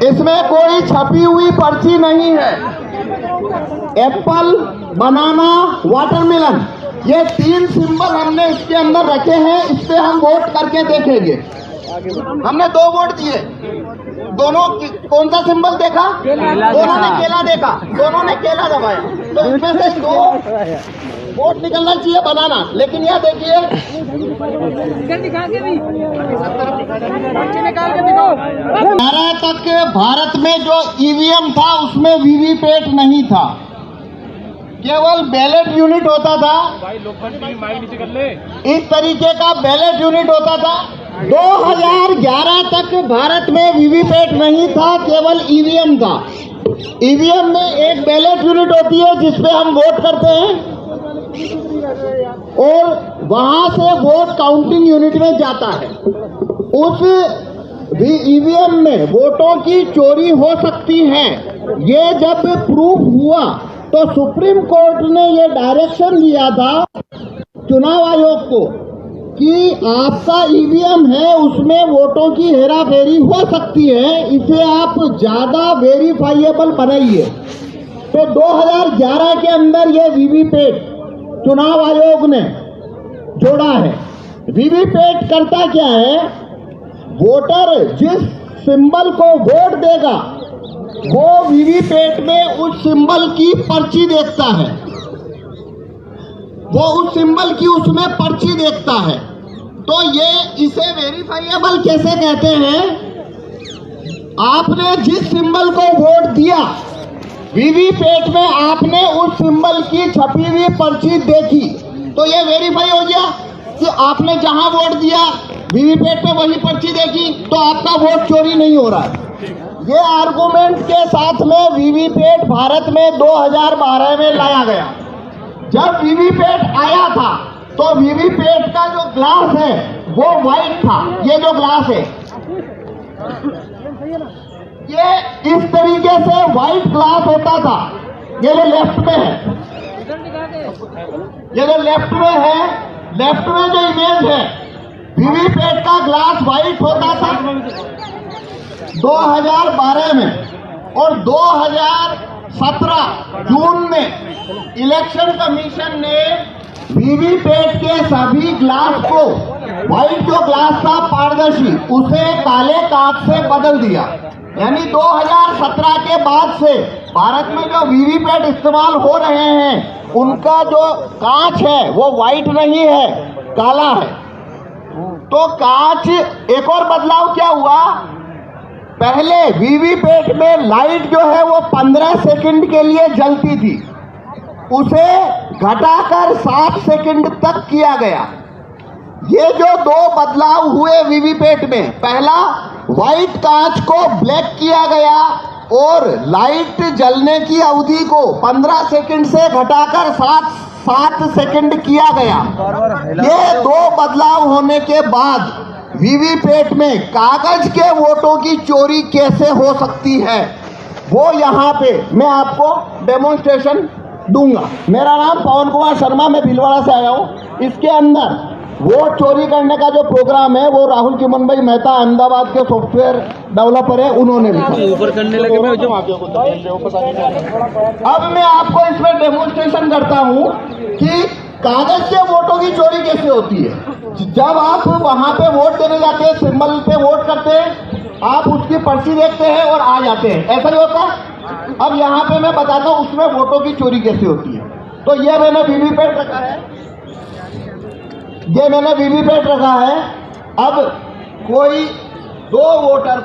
इसमें कोई छपी हुई पर्ची नहीं है। एप्पल, बनाना, वाटरमेलन, ये 3 सिंबल हमने इसके अंदर रखे हैं। इस पे हम वोट करके देखेंगे। हमने 2 वोट दिए, दोनों कौन सा सिंबल देखा? दोनों ने केला देखा, दोनों ने केला दबाया, तो इसमें से 2 वोट निकलना चाहिए बनाना। लेकिन यह देखिए, ग्यारह तक भारत में जो ईवीएम था उसमें वीवीपैट नहीं था, केवल बैलेट यूनिट होता था। इस तरीके का बैलेट यूनिट होता था। 2011 तक भारत में वीवीपैट नहीं था, केवल ईवीएम था। ईवीएम में एक बैलेट यूनिट होती है जिसपे हम वोट करते हैं और वहां से वोट काउंटिंग यूनिट में जाता है। उस ईवीएम में वोटों की चोरी हो सकती है। ये जब प्रूफ हुआ तो सुप्रीम कोर्ट ने ये डायरेक्शन दिया था चुनाव आयोग को कि आपका ईवीएम है उसमें वोटों की हेराफेरी हो सकती है, इसे आप ज्यादा वेरीफाइएबल बनाइए। तो 2011 के अंदर ये वीवीपैट चुनाव आयोग ने जोड़ा है। वीवीपैट करता क्या है? वोटर जिस सिंबल को वोट देगा वो वीवीपैट में उस सिंबल की पर्ची देखता है, वो उस सिंबल की उसमें पर्ची देखता है। तो ये इसे वेरीफाइएबल कैसे कहते हैं? आपने जिस सिंबल को वोट दिया, वीवीपैट में आपने उस सिंबल की छपी हुई पर्ची देखी, तो ये वेरीफाई हो गया कि आपने जहां वोट दिया वीवीपैट में वही पर्ची देखी, तो आपका वोट चोरी नहीं हो रहा है। ये आर्गुमेंट के साथ में वीवीपैट भारत में 2012 में लाया गया। जब वीवीपैट आया था तो वीवीपैट का जो ग्लास है वो व्हाइट था। ये जो ग्लास है ये इस तरीके से व्हाइट ग्लास होता था। ये जो लेफ्ट में है, ये जो लेफ्ट में है, लेफ्ट में जो इमेज है वीवीपैट का ग्लास व्हाइट होता था 2012 में। और 2017 जून में इलेक्शन कमीशन ने वीवीपैट के सभी ग्लास को, व्हाइट जो ग्लास था पारदर्शी, उसे काले कांच से बदल दिया। यानी 2017 के बाद से भारत में जो वीवीपैट इस्तेमाल हो रहे हैं उनका जो कांच है वो व्हाइट नहीं है, काला है। तो कांच, एक और बदलाव क्या हुआ? पहले वीवीपैट में लाइट जो है वो 15 सेकंड के लिए जलती थी, उसे घटाकर 7 सेकंड तक किया गया। ये जो 2 बदलाव हुए वीवीपैट में, पहला व्हाइट कांच को ब्लैक किया गया और लाइट जलने की अवधि को 15 सेकंड से घटाकर 7 सेकंड किया गया। ये 2 बदलाव होने के बाद वीवीपैट में कागज के वोटों की चोरी कैसे हो सकती है वो यहाँ पे मैं आपको डेमोन्स्ट्रेशन दूंगा। मेरा नाम पवन कुमार शर्मा, मैं भीलवाड़ा से आया हूँ। इसके अंदर वोट चोरी करने का जो प्रोग्राम है वो राहुल चिमन भाई मेहता अहमदाबाद के सॉफ्टवेयर डेवलपर है, उन्होंने लिखा। करने लगे मैं जो अब मैं आपको इसमें डेमोन्स्ट्रेशन करता हूँ कि कागज के वोटों की चोरी कैसे होती है। जब आप वहां पे वोट देने जाते हैं, सिंबल पे वोट करते हैं, आप उसकी पर्ची देखते हैं और आ जाते हैं, ऐसा ही होता है। अब यहाँ पे मैं बताता हूँ उसमें वोटों की चोरी कैसे होती है। तो ये मैंने वीवीपैट रखा है, ये मैंने वीवीपैट रखा है। अब कोई 2 वोटर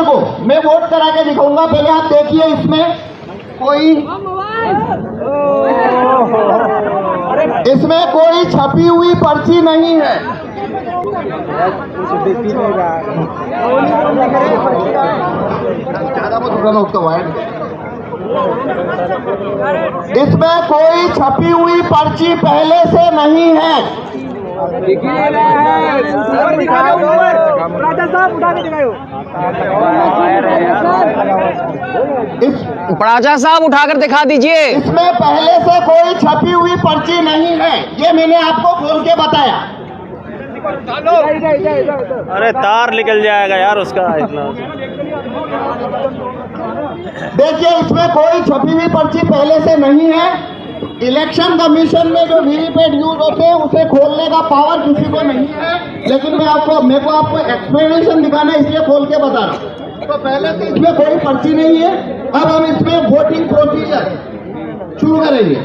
को मैं वोट करा के दिखाऊंगा। पहले आप देखिए, इसमें कोई छपी हुई पर्ची नहीं है। ज्यादा मत उठाना उसका वायर। इसमें कोई छपी हुई पर्ची पहले से नहीं है। प्राचा साहब उठाकर दिखा दीजिए। इसमें पहले से कोई छपी हुई पर्ची नहीं है, ये मैंने आपको खोल के बताया। अरे तार निकल जाएगा यार उसका इतना। देखिए इसमें कोई छपी हुई पर्ची पहले से नहीं है। इलेक्शन कमीशन में जो वीवीपैट यूज होते हैं उसे खोलने का पावर किसी को नहीं है, लेकिन मेरे को आपको एक्सप्लेनेशन दिखाना है इसलिए खोल के बता रहा हूँ। तो पहले से इसमें कोई पर्ची नहीं है। अब हम इसमें वोटिंग प्रोसीजर शुरू करेंगे।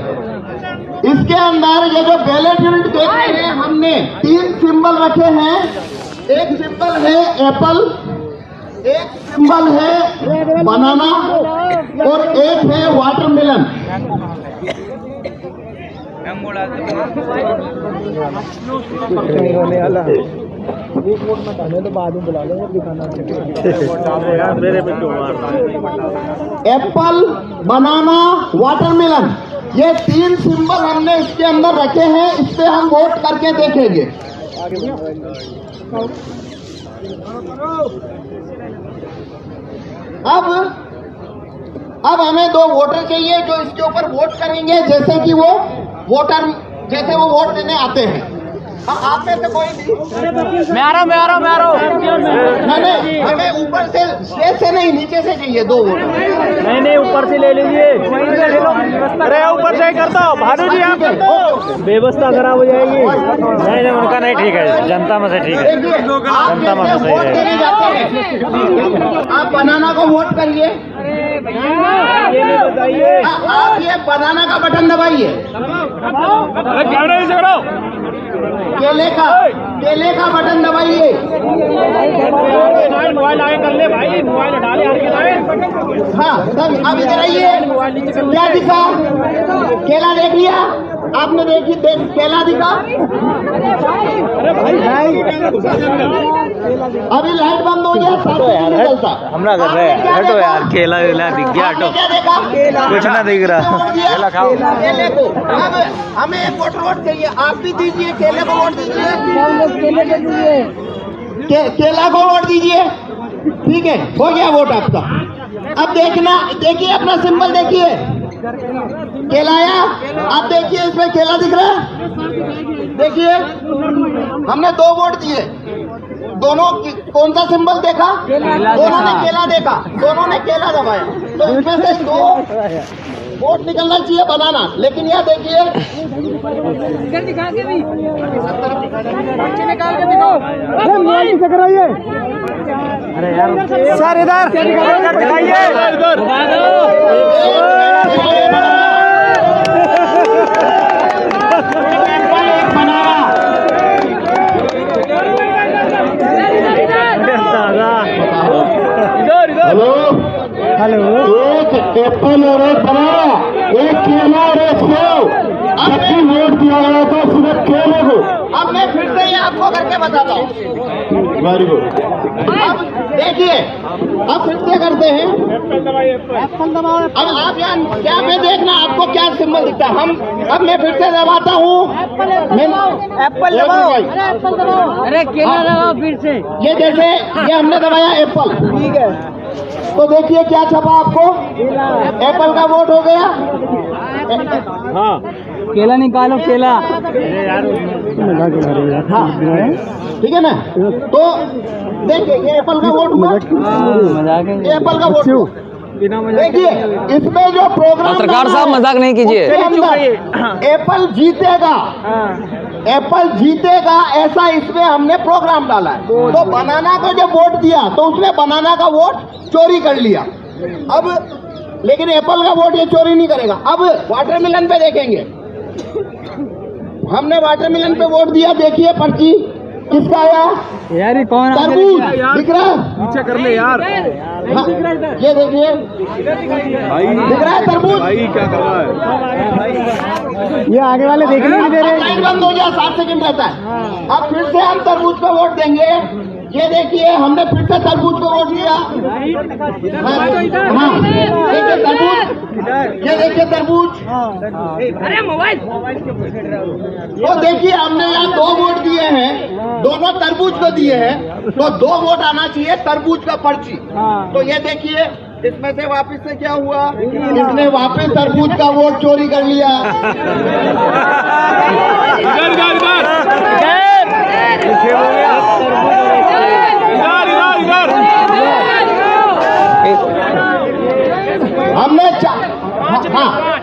इसके अंदर ये जो बैलेट यूनिट देख रहे हैं हमने 3 सिंबल रखे हैं। एक सिंबल है एप्पल, एक सिंबल है बनाना और एक है वाटरमेलन। एप्पल, बनाना, वाटरमेलन, ये 3 सिंबल हमने इसके अंदर रखे हैं। इस पे हम वोट करके देखेंगे। अब हमें 2 वोटर चाहिए जो इसके ऊपर वोट करेंगे, जैसे कि वो वोट देने आते हैं। आप में से कोई भी? मैं आ रहा हूँ। नहीं, हमें ऊपर से स्टेज से नहीं, नीचे से चाहिए 2 वोटर। नहीं ऊपर से ले लीजिए। अरे ऊपर से ही करता हूँ भानु जी, आप व्यवस्था खराब हो जाएगी। नहीं उनका नहीं ठीक है, जनता में से ठीक है, जनता में से सही वोट देने जाते हैं, आप बनाना को वोट करिए। आप ये बनाना का बटन दबाइए। केले का बटन दबाइए। मोबाइल आगे कर ले भाई, मोबाइल हटा ले। हाँ, तब अब इधर आइए। क्या दिखा? केला देख लिया आपने? केला दिखा? अभी लाइट बंद हो गया, चलता हमरा कर रहे हैं। हटो यार, केला दिख गया, हटो। क्या देखा? कुछ ना दिख रहा। केला खाओ। केले को अब हमें एक वोट चाहिए। आप भी दीजिए, केले को वोट दीजिए। केला को वोट दीजिए। ठीक है, हो गया वोट आपका। अब देखिए अपना सिंबल देखिए, केला आया। आप देखिए इसमें केला दिख रहा है। देखिए हमने 2 वोट दिए। दोनों कौन सा सिंबल देखा? दोनों ने केला देखा, दोनों ने केला दबाया। तो इसमें से 2 वोट निकलना चाहिए बनाना। लेकिन यह देखिए, दिखा के भी निकाल के दिखाओ। अरे यार सर इधर दिखाइए। हेलो, एक एप्पल और एक बनाना, एक केला और एक सेव। सबकी वोट दिया गया था सिर्फ केले को। अब मैं फिर से ये आपको करके बताता हूँ। Very good. अब देखिए, अब फिर से करते हैं। एप्पल दबाओ। अब आप क्या में देखना आपको क्या सिंबल दिखता है। अब मैं फिर से दबाता हूँ। एप्पल दबाओ। अरे केला दबाओ फिर से। ये जैसे ये हमने दबाया एप्पल, ठीक है। तो देखिए क्या छपा आपको? एप्पल का वोट हो गया। हाँ, केला निकालो, केला। हाँ, ठीक है ना। तो देखिए ये एप्पल का वोट हुआ। एप्पल का वोट हुआ। देखिए इसमें जो प्रोग्राम, पत्रकार साहब मजाक नहीं कीजिए। एप्पल जीतेगा, एप्पल जीतेगा, ऐसा इसमें हमने प्रोग्राम डाला है। तो बनाना को जब वोट दिया तो उसने बनाना का वोट चोरी कर लिया। अब लेकिन एप्पल का वोट ये चोरी नहीं करेगा। अब वाटरमेलन पे देखेंगे। हमने वाटरमेलन पे वोट दिया। देखिए पर्ची किसका आया? यार ये कौन? तरबूज दिख रहा है? पीछे कर ले यार। हाँ, ये देखिए दिख रहा है तरबूज। भाई क्या कर रहा है? ये आगे वाले देखने नहीं दे रहे। लाइन बंद हो गया, 7 सेकंड रहता है। अब फिर से हम तरबूज को वोट देंगे। ये देखिए हमने फिर से तरबूज को वोट दिया। हाँ, देखिए तरबूज, ये देखिए तरबूज। अरे मोबाइल। तो देखिए हमने यहाँ 2 वोट दिए हैं, दोनों तरबूज को दिए हैं। तो 2 वोट आना चाहिए तरबूज का पर्ची। तो ये देखिए इसमें से वापस से क्या हुआ? इसने वापस तरबूज का वोट चोरी कर लिया।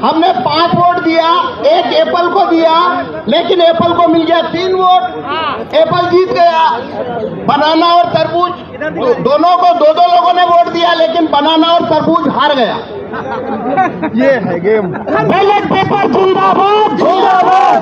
हमने 5 वोट दिया, एक एप्पल को दिया, लेकिन एप्पल को मिल गया 3 वोट, एप्पल जीत गया। बनाना और तरबूज दोनों को 2-2 लोगों ने वोट दिया, लेकिन बनाना और तरबूज हार गया। ये है गेम। बैलेट पेपर जिंदाबाद जिंदाबाद।